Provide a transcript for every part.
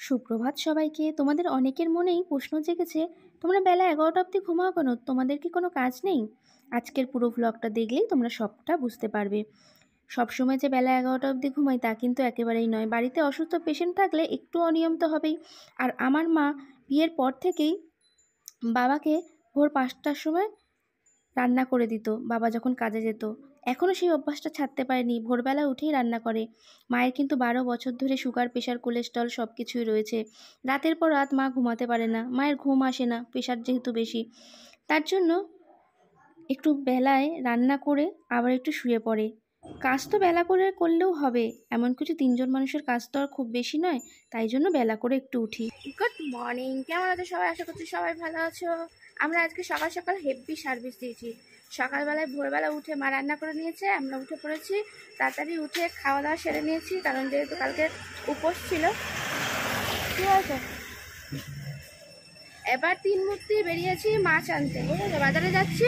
সুপ্রভাত সবাইকে। তোমাদের অনেকের মনেই প্রশ্ন জেগেছে, তোমরা বেলা 11টা অবধি ঘুমাও কেন? তোমাদের কি কোনো কাজ নেই? আজকের পুরো ভ্লগটা দেখলেই তোমরা সবটা বুঝতে পারবে। সবসময় যে বেলা 11টা অবধি ঘুমাই তা কিন্তু একেবারেই নয়। বাড়িতে অসুস্থ পেশেন্ট থাকলে একটু অনিয়ম তো হবেই। আর আমার মা বিয়ের পর থেকেই বাবাকে ভোর 5টার সময় রান্না করে দিত বাবা যখন কাজে যেত। এখনও সেই অভ্যাসটা ছাড়তে পারেনি, ভোরবেলা উঠেই রান্না করে। মায়ের কিন্তু 12 বছর ধরে সুগার, প্রেশার, কোলেস্ট্রল সব কিছুই রয়েছে। রাতের পর রাত মা ঘুমাতে পারে না, মায়ের ঘুম আসে না, প্রেশার যেহেতু বেশি। তার জন্য একটু বেলায় রান্না করে আবার একটু শুয়ে পড়ে। কাজ তো বেলা করে করলেও হবে, এমন কিছু 3জন মানুষের কাজ তো আর খুব বেশি নয়, তাই জন্য বেলা করে একটু উঠি। গুড মর্নিং, কেমন আছো সবাই? আশা করছি সবাই ভালো আছো। আমরা আজকে সকাল সকাল হেভি সার্ভিস দিয়েছি। সকালবেলায় ভোরবেলা উঠে মা রান্না করে নিয়েছে, আমরা উঠে পড়েছি। তাড়াতাড়ি উঠে খাওয়া দাওয়া সেরে নিয়েছি, কারণ যেহেতু কালকে উপোস ছিল। ঠিক আছে, এবার 3 মূর্তি বেরিয়েছি মাছ আনতে, বুঝেছো? বাজারে যাচ্ছি।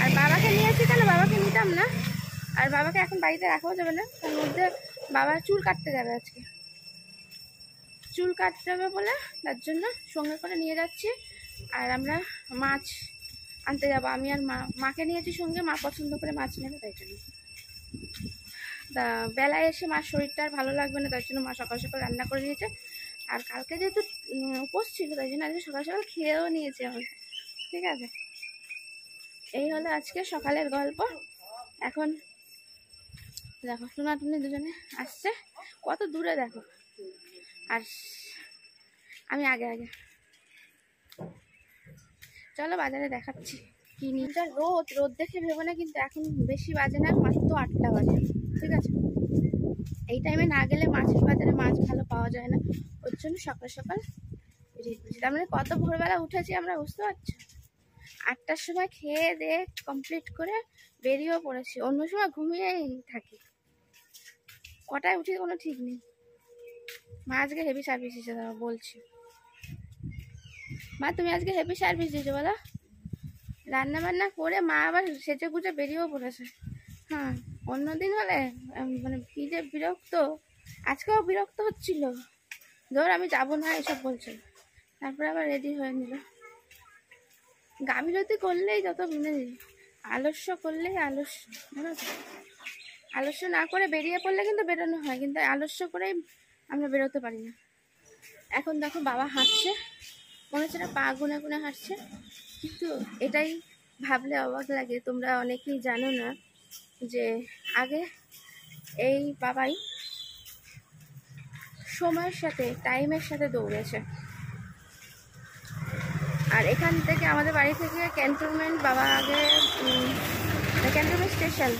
আর বাবাকে নিয়েছি, কেন বাবাকে নিতাম না। আর বাবাকে এখন বাড়িতে রাখাও যাবে না, তার মধ্যে বাবা চুল কাটতে যাবে আজকে। চুল কাটতে হবে বলে তার জন্য সঙ্গে করে নিয়ে যাচ্ছি। আর আমরা মাছ আনতে যাবো, আমি আর মাকে নিয়েছি সঙ্গে। মা পছন্দ করে মাছ নেবে, তাই জন্য। তা বেলায় এসে মার শরীরটা আর ভালো লাগবে না, তাই জন্য মা সকাল সকাল রান্না করে নিয়েছে। আর কালকে যেহেতু উপোস ছিল, তাই জন্য আজকে সকাল সকাল খেয়েও নিয়েছে আমরা। ঠিক আছে, এই হলো আজকে সকালের গল্প। এখন দেখো টুনাটুনি দুজনে আসছে, কত দূরে দেখো। আর আমি আগে আগে, চলো বাজারে দেখাচ্ছি কি নিয়ে। রোদ দেখে ভেবো না, কিন্তু এখন বেশি বাজে না, মাত্র 8টা বাজে। ঠিক আছে, এই টাইমে না গেলে মাছের বাজারে মাছ ভালো পাওয়া যায় না, ওর জন্য সকাল সকাল বেরিয়ে পড়েছি। তার মানে কত ভোরবেলা উঠেছি আমরা, বুঝতে পারছো? 8টার সময় খেয়ে দিয়ে কমপ্লিট করে বেরিয়েও পড়েছি। অন্য সময় ঘুমিয়েই থাকি, কটায় উঠি কোনো ঠিক নেই। মা আজকে হেভি সার্ভিস দিয়েছে, বলছি। মা তুমি আজকে হেভি সার্ভিস দিয়েছো বলো। রান্না বান্না করে মা আবার সেজে গুজে বেরিয়েও পড়েছে। হ্যাঁ, অন্যদিন হলে মানে কি যে বিরক্ত, আজকেও বিরক্ত হচ্ছিল। ধর আমি যাবো না এসব বলছে, তারপরে আবার রেডি হয়ে নিল। গাফিলতি করলেই যত মানে আলস্য করলেই আলস্য, আলস্য না করে বেরিয়ে পড়লে কিন্তু বেরোনো হয়, কিন্তু আলস্য করেই আমরা বেরোতে পারি না। এখন দেখো বাবা হাঁটছে, মনে হচ্ছে না পা গুনে গুনে হাঁটছে। কিন্তু এটাই ভাবলে অবাক লাগে, তোমরা অনেকেই জানো না যে আগে এই বাবাই সময়ের সাথে, টাইমের সাথে দৌড়েছে। আর এখান থেকে আমাদের বাড়ি থেকে ক্যান্টনমেন্ট, বাবা আগে ক্যান্টনমেন্ট স্টেশন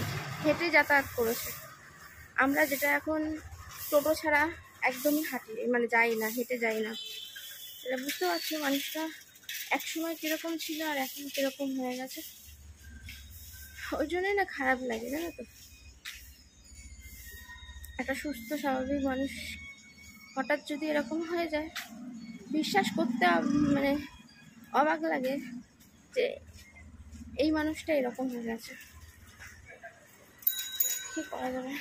হেঁটে যাতায়াত করেছে। আমরা যেটা এখন টোটো ছাড়া একদমই হাঁটি, মানে যাই না, হেঁটে যাই না। এটা বুঝতে পারছো মানুষটা একসময় কীরকম ছিল আর এখন কীরকম হয়ে গেছে। ওই জন্যই না খারাপ লাগে, জানো তো। একটা সুস্থ স্বাভাবিক মানুষ হঠাৎ যদি এরকম হয়ে যায়, বিশ্বাস করতে মানে অবাক লাগে যে এই মানুষটা এরকম হয়ে গেছে। কি করা যাবে?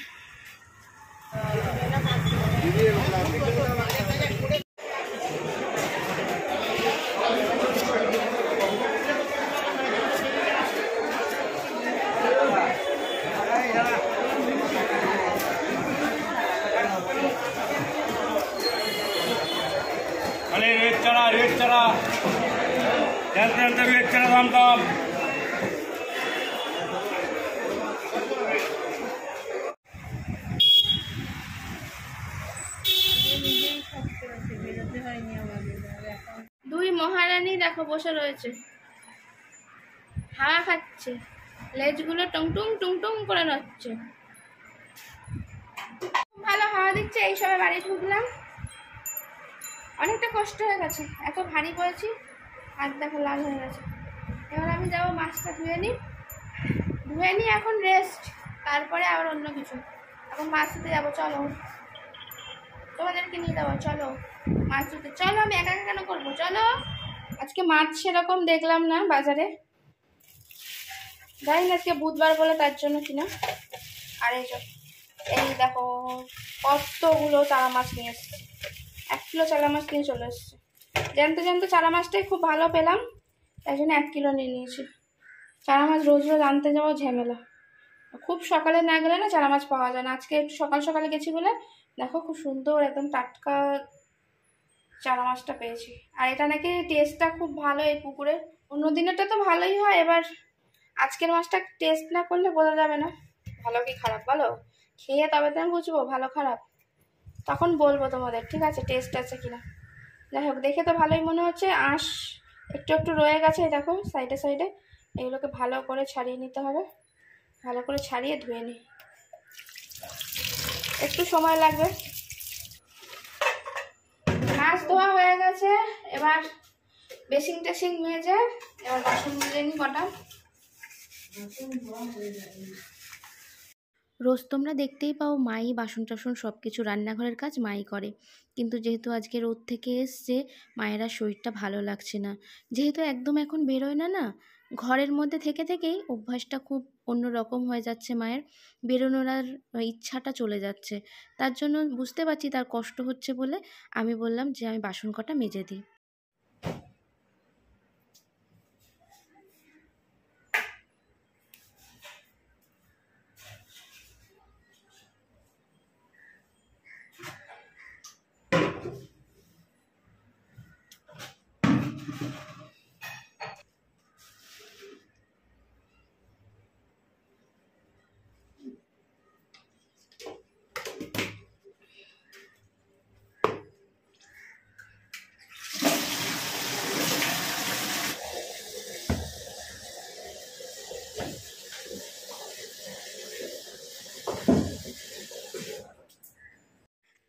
रेट चला चलते चलते रेट चला दाम दाम। দুই মহারানী দেখো বসে রয়েছে, হাওয়া খাচ্ছে, লেজগুলো টুংটুং টুংটুং করে নড়ছে। ভালো হাওয়া দিচ্ছে। এই সবে বাড়ি ঢুকলাম, অনেকটা কষ্ট হয়ে গেছে, এত ভারী পড়েছি, হাত দেখো লাল হয়ে গেছে। এবার আমি যাবো মাছটা ধুয়ে নিই, এখন রেস্ট, তারপরে আবার অন্য কিছু। এখন মাছ ধুতে যাবো, চলো তোমাদেরকে নিয়ে যাবো, চলো মাছ ধুতে। চলো, আমি একা একা কেন করবো, চলো। আজকে মাছ সেরকম দেখলাম না বাজারে, জানি না আজকে বুধবার বলে তার জন্য কিনা। আর এই দেখো কতগুলো তারা মাছ নিয়ে এসেছে, 1 কিলো চারা মাছ নিয়ে চলে এসেছে। জ্যান্ত জ্যান্ত চারা মাছটাই খুব ভালো পেলাম, তাই জন্য 1 কিলো নিয়ে নিয়েছি। চারা মাছ রোজ রোজ আনতে যাওয়া ঝামেলা, খুব সকালে না গেলে না চারা মাছ পাওয়া যায় না। আজকে একটু সকাল সকালে গেছি বলে দেখো খুব সুন্দর একদম টাটকা চারা মাছটা পেয়েছি। আর এটা নাকি টেস্টটা খুব ভালো এই পুকুরের। অন্য দিনেরটা তো ভালোই হয়, এবার আজকের মাছটা টেস্ট না করলে বোঝা যাবে না ভালো কি খারাপ। বলো, খেয়ে তবে তো আমি বুঝবো ভালো খারাপ, তখন বলবো তোমাদের, ঠিক আছে, টেস্ট আছে কিনা। যাই হোক, দেখে তো ভালোই মনে হচ্ছে। আঁশ একটু একটু রয়ে গেছে, দেখো সাইডে সাইডে, এগুলোকে ভালো করে ছাড়িয়ে নিতে হবে। ভালো করে ছাড়িয়ে ধুয়ে নিই, একটু সময় লাগবে। মাছ ধোয়া হয়ে গেছে, এবার বেসিং টেসিং মেজে এবার বাসন মেজে নিই কটা। রোজ তোমরা দেখতেই পাও মাই বাসন টাসন সব কিছু রান্নাঘরের কাজ মাই করে, কিন্তু যেহেতু আজকে রোদ থেকে এসছে মায়েরা শরীরটা ভালো লাগছে না। যেহেতু একদম এখন বেরোয় না না, ঘরের মধ্যে থেকে থেকেই অভ্যাসটা খুব অন্যরকম হয়ে যাচ্ছে মায়ের, বেরোনোর আর ইচ্ছাটা চলে যাচ্ছে। তার জন্য বুঝতে পারছি তার কষ্ট হচ্ছে বলে আমি বললাম যে আমি বাসন কটা মেজে দিই।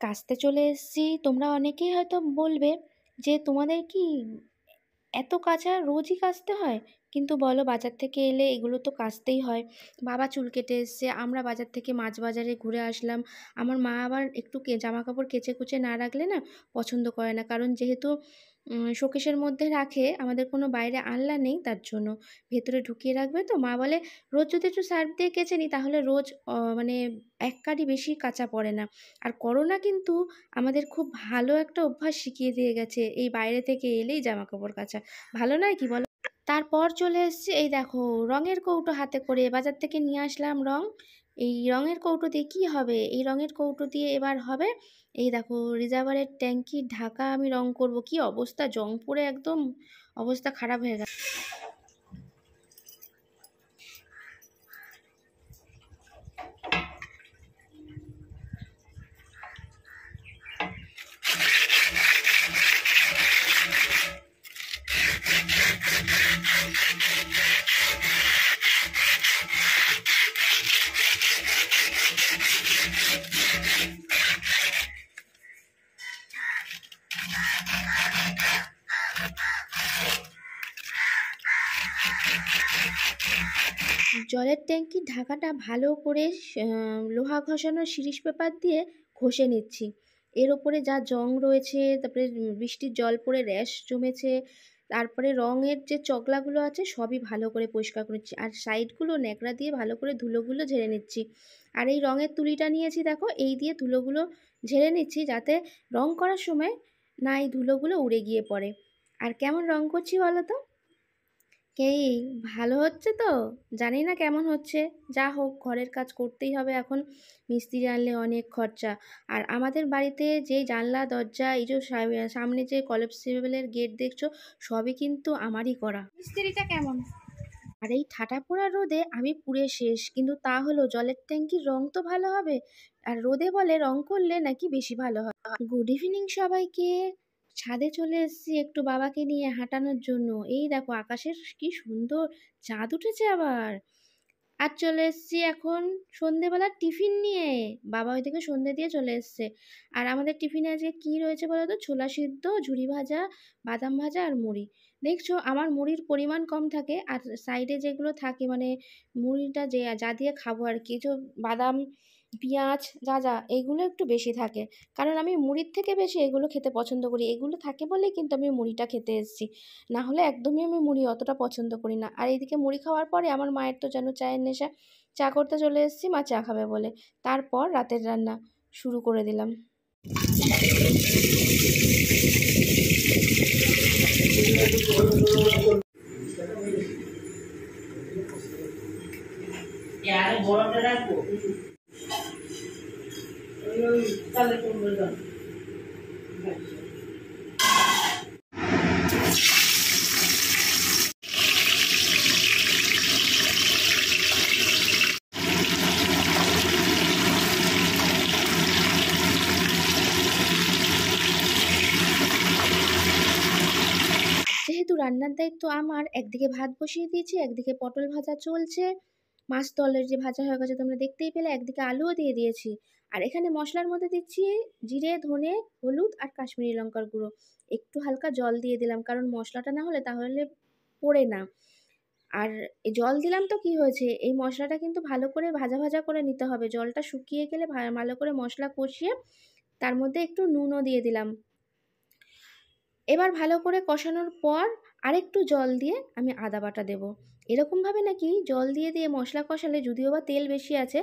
কাচতে চলে এসেছি। তোমরা অনেকেই হয়তো বলবে যে তোমাদের কি এত কাচা রোজই কাচতে হয়? কিন্তু বলো, বাজার থেকে এলে এগুলো তো কাচতেই হয়। বাবা চুল কেটে এসছে, আমরা বাজার থেকে মাছ বাজারে ঘুরে আসলাম। আমার মা আবার একটু জামা কাপড় কেচে কুচে না রাখলে না পছন্দ করে না, কারণ যেহেতু শোকেসের মধ্যে রাখে, আমাদের কোনো বাইরে আনলা নেই, তার জন্য ভেতরে ঢুকিয়ে রাখবে। তো মা বলে রোজ যদি একটু সার্ফ দিয়ে কেচে নিই তাহলে রোজ মানে এক কাঠি বেশি কাচা পড়ে না। আর করোনা কিন্তু আমাদের খুব ভালো একটা অভ্যাস শিখিয়ে দিয়ে গেছে, এই বাইরে থেকে এলেই জামা কাপড় কাচা। ভালো নয় কি বলো? তারপর চলে এসেছি, এই দেখো রঙের কৌটো হাতে করে বাজার থেকে নিয়ে আসলাম রং। এই রঙের কৌটো দিয়ে কী হবে? এই রঙের কৌটো দিয়ে এবার হবে, এই দেখো রিজার্ভারের ট্যাঙ্কির ঢাকা আমি রং করব। কি অবস্থা, জং পড়ে একদম অবস্থা খারাপ হয়ে গেছে। জলের ট্যাঙ্কির ঢাকাটা ভালো করে লোহা ঘষানো শিরিষ পেপার দিয়ে ঘষে নিচ্ছি। এর ওপরে যা জং রয়েছে, তারপরে বৃষ্টির জল পড়ে র্যাশ জমেছে, তারপরে রঙের যে চকলাগুলো আছে সবই ভালো করে পরিষ্কার করে নিচ্ছি, আর সাইডগুলো ন্যাকড়া দিয়ে ভালো করে ধুলোগুলো ঝেড়ে নিচ্ছি। আর এই রঙের তুলিটা নিয়েছি দেখো, এই দিয়ে ধুলোগুলো ঝেড়ে নিচ্ছি যাতে রং করার সময় না এই ধুলোগুলো উড়ে গিয়ে পড়ে। আর কেমন রং করছি বলো তো? এই ভালো হচ্ছে তো? জানি না কেমন হচ্ছে, যা হোক ঘরের কাজ করতেই হবে এখন, মিস্ত্রি আনলে অনেক খরচা। আর আমাদের বাড়িতে যে জানলা দরজা, এই যে সামনে যে কলেপসিবলের গেট দেখছো, সবই কিন্তু আমারই করা। মিস্ত্রিটা কেমন? আর এই ঠাটা পোড়া রোদে আমি পুড়ে শেষ, কিন্তু তা হলো জলের ট্যাঙ্কির রং তো ভালো হবে, আর রোদে বলে রং করলে নাকি বেশি ভালো হয়। গুড ইভিনিং সবাইকে। ছাদে চলে এসেছি একটু বাবাকে নিয়ে হাঁটানোর জন্য। এই দেখো আকাশের কি সুন্দর চাঁদ উঠেছে আবার। আর চলে এসেছি এখন সন্ধেবেলার টিফিন নিয়ে। বাবা ওইদিকে সন্ধে দিয়ে চলে এসছে। আর আমাদের টিফিনে আজকে কী রয়েছে বলো তো? ছোলা সিদ্ধ, ঝুরি ভাজা, বাদাম ভাজা আর মুড়ি। দেখছো আমার মুড়ির পরিমাণ কম থাকে, আর সাইডে যেগুলো থাকে মানে মুড়িটা যে যা দিয়ে খাবো আর কি, যে বাদাম, পেঁয়াজ, যা যা এগুলো একটু বেশি থাকে, কারণ আমি মুড়ির থেকে বেশি এগুলো খেতে পছন্দ করি। এগুলো থাকে বলেই কিন্তু আমি মুড়িটা খেতে এসেছি, না হলে একদমই আমি মুড়ি অতটা পছন্দ করি না। আর এইদিকে মুড়ি খাওয়ার পরে আমার মায়ের তো যেন চায়ের নেশা, চা করতে চলে এসেছি মা চা খাবে বলে। তারপর রাতের রান্না শুরু করে দিলাম। যেহেতু রান্নার দায়িত্ব আমার, একদিকে ভাত বসিয়ে দিয়েছি, একদিকে পটল ভাজা চলছে, মাছ তো অলরেডি ভাজা হয়ে গেছে তোমরা দেখতেই পেলে, একদিকে আলুও দিয়ে দিয়েছি। আর এখানে মশলার মধ্যে দিচ্ছি জিরে, ধনে, হলুদ আর কাশ্মীরি লঙ্কার গুঁড়ো। একটু হালকা জল দিয়ে দিলাম, কারণ মশলাটা না হলে তাহলে পড়ে না। আর এই জল দিলাম তো কি হয়েছে, এই মশলাটা কিন্তু ভালো করে ভাজা ভাজা করে নিতে হবে। জলটা শুকিয়ে গেলে ভালো করে মশলা কষিয়ে তার মধ্যে একটু নুনও দিয়ে দিলাম। এবার ভালো করে কষানোর পর আরেকটু জল দিয়ে আমি আদা বাটা দেবো। এরকমভাবে নাকি জল দিয়ে দিয়ে মশলা কষালে, যদিও বা তেল বেশি আছে,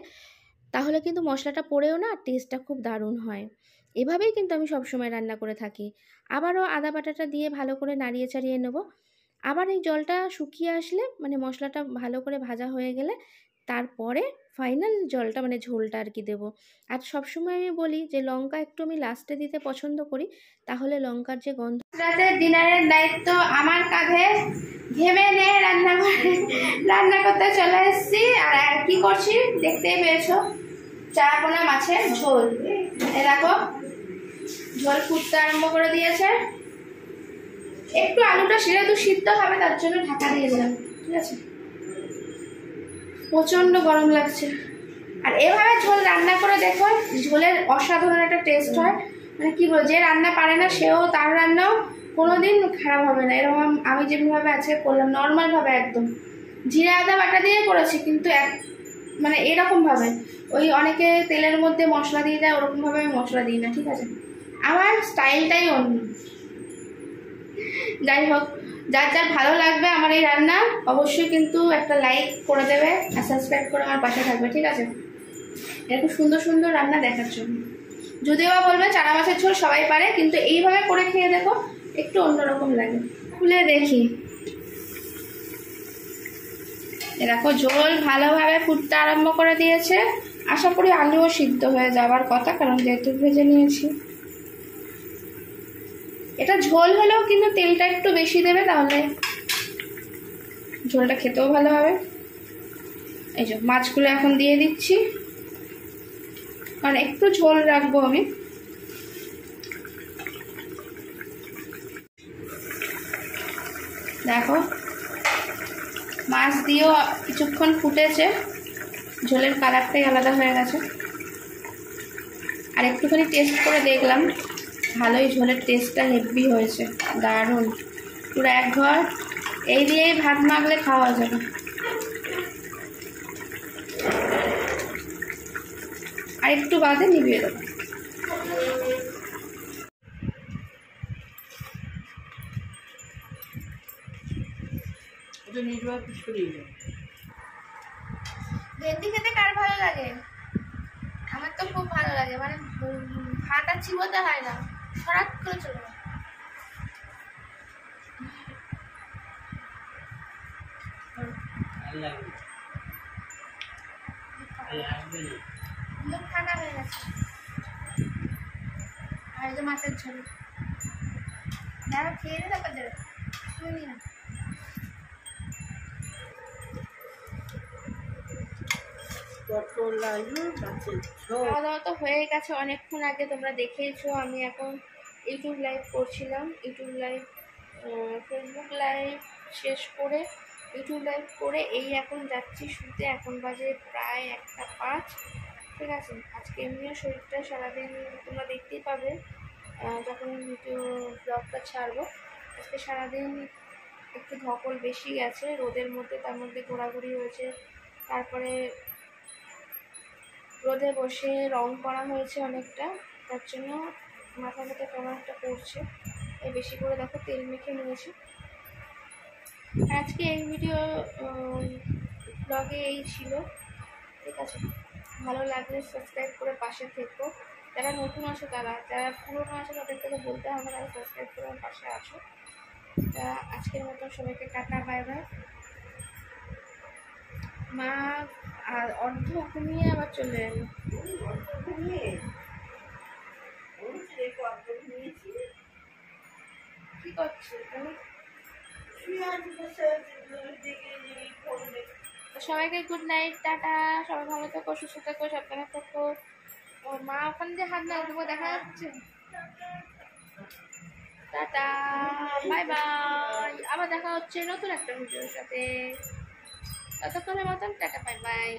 তাহলে কিন্তু মশলাটা পড়েও না, টেস্টটা খুব দারুণ হয়। এভাবেই কিন্তু আমি সবসময় রান্না করে থাকি। আবারও আদা বাটাটা দিয়ে ভালো করে নাড়িয়ে চাড়িয়ে নেব। আবার এই জলটা শুকিয়ে আসলে, মানে মশলাটা ভালো করে ভাজা হয়ে গেলে, তারপরে ফাইনাল জলটা, মানে ঝোলটা আর কি দেবো। আর সবসময় আমি বলি যে লঙ্কা একটু আমি লাস্টে দিতে পছন্দ করি, তাহলে লঙ্কার যে গন্ধ। রাতের ডিনারের দায়িত্ব আমার কাঁধে, ঘেমে নিয়ে রান্না করতে চলে এসেছি। আর কি করছি দেখতেই পেয়েছো, চারাপোনা মাছের ঝোল। এ দেখো ঝোল ফুটতে আরম্ভ করে দিয়েছে। একটু আলুটা সেহেতু সিদ্ধ হবে, তার জন্য ঢাকা দিয়ে দিলাম, ঠিক আছে। প্রচন্ড গরম লাগছে। আর এভাবে ঝোল রান্না করে দেখো, ঝোলের অসাধারণ একটা টেস্ট হয়। মানে কি বল, যে রান্না পারে না সেও, তার রান্নাও কোনোদিন খারাপ হবে না। এরকম আমি যেভাবে আজকে করলাম, নর্মালভাবে একদম জিরা আদা বাটা দিয়ে করেছি, কিন্তু মানে এরকমভাবে, ওই অনেকে তেলের মধ্যে মশলা দিয়ে দেয়, ওরকমভাবে আমি মশলা দিই না, ঠিক আছে। আমার স্টাইলটাই অন্য। যাই হোক, যার যার ভালো লাগবে আমার এই রান্না, অবশ্যই কিন্তু একটা লাইক করে দেবে আর সাবস্ক্রাইব করে আমার পাশে থাকবে, ঠিক আছে। এরকম সুন্দর সুন্দর রান্না দেখার জন্য। যদিও বা বলবে চারা মাছের ঝোল সবাই পারে, কিন্তু এইভাবে করে খেয়ে দেখো, একটু অন্যরকম লাগে। খুলে দেখি, দেখো ঝোল ভালোভাবে ফুটতে আরম্ভ করে দিয়েছে। আশা করি আলুও সিদ্ধ হয়ে যাওয়ার কথা, কারণ যেহেতু ভেজে নিয়েছি। এটা ঝোল হলেও কিন্তু তেলটা একটু বেশি দেবে, তাহলে ঝোলটা খেতেও ভালো হবে। এই যে মাছগুলো এখন দিয়ে দিচ্ছি, কারণ একটু ঝোল রাখবো আমি। দেখো মাছ দিয়েও কিছুক্ষণ ফুটেছে, ঝোলের কালারটাই আলাদা হয়ে গেছে। আর একটুখানি টেস্ট করে দেখলাম, ভালোই ঝোলের টেস্টটা হেভি হয়েছে, দারুণ, পুরো এক ঘর। এই দিয়েই ভাত মাখলে খাওয়া যাবে। আর একটু বাদে নিভিয়ে দেবো। ভেন্ডি খেতে কার ভালো লাগে? আমার তো খুব ভালো লাগে, মানে ভাত আর চিবোতে হয় না, হঠাৎ করে চলে যায়। মুখ ঠান্ডা হয়ে গেছে। আর এই যে মাছের ঝোল, দেখো খেয়ে নে, তারপর দেবে, শুনি না। খাওয়া দাওয়া তো হয়ে গেছে অনেকক্ষণ আগে, তোমরা দেখেইছো। আমি এখন ইউটিউব লাইভ করছিলাম, ইউটিউব লাইভ, ফেসবুক লাইভ শেষ করে ইউটিউব লাইভ করে এই এখন যাচ্ছি শুতে। এখন বাজে প্রায় 1:05, ঠিক আছে। আজকে এমনিও শরীরটা সারাদিন তোমরা দেখতেই পাবে যখন ভিডিও ব্লগটা ছাড়বো। আজকে সারাদিন একটু ধকল বেশি গেছে রোদের মধ্যে, তার মধ্যে ঘোরাঘুরি হয়েছে, তারপরে রোদে বসে রং করা হয়েছে অনেকটা, তার জন্য মাথা ব্যথা কেমন একটা করছে। এই বেশি করে দেখো তেল মেখে নিয়েছি। আজকে এই ভিডিও ব্লগে এই ছিল, ঠিক আছে। ভালো লাগলে সাবস্ক্রাইব করে পাশে থেকো। যারা নতুন আছে তারা, যারা পুরনো আছে তাদেরকে তো বলতে হবে না, সাবস্ক্রাইব করে আমার পাশে আছো। তা আজকের মতো সবাইকে টাটা, বাই বাই। মা আর অর্ধ ঘুমিয়ে আবার চলে এলো। কি করছে? সবাইকে গুড নাইট, টাটা। সবাই ভালো থেকো, সুস্থ থেকো, সাবধানে থেকো। ওর মা ওখান দিয়ে হাত না দেবো, দেখা যাচ্ছে। Tata, bye bye. আবার দেখা হচ্ছে নতুন একটা ভিডিওর সাথে। ততক্ষণের মতন টাটা, বাই বাই।